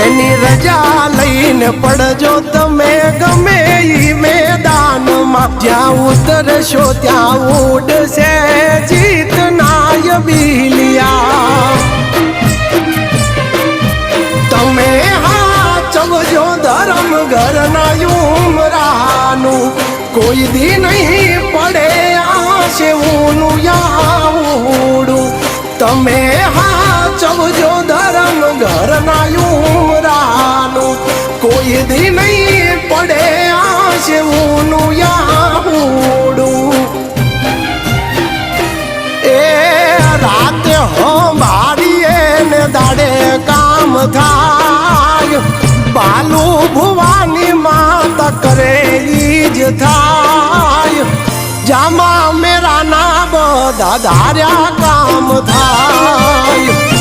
એની રજા લઈને પડજો તમે ગમે ઈ મેદાનમાં જ્યાં ઉતરશો ત્યાં ઉડશે જીતનાય બીલિયા તમે હાચવજો ધર્મ ઘરના ઉમરાનું કોઈ દી નહીં પડે આશેવું યાવડું તમે હાચવજો ધર્મ ઘરના ઉમરાનું કોઈ દી નહીં પડે આશેવું યાવડું એ રાતે હો મારીએ ને દાડે કામ થાય બાલુ ભુવાની માતા કરે ઈજ થાય જામા મેરા ના બધા ધાર્યા કામ થાય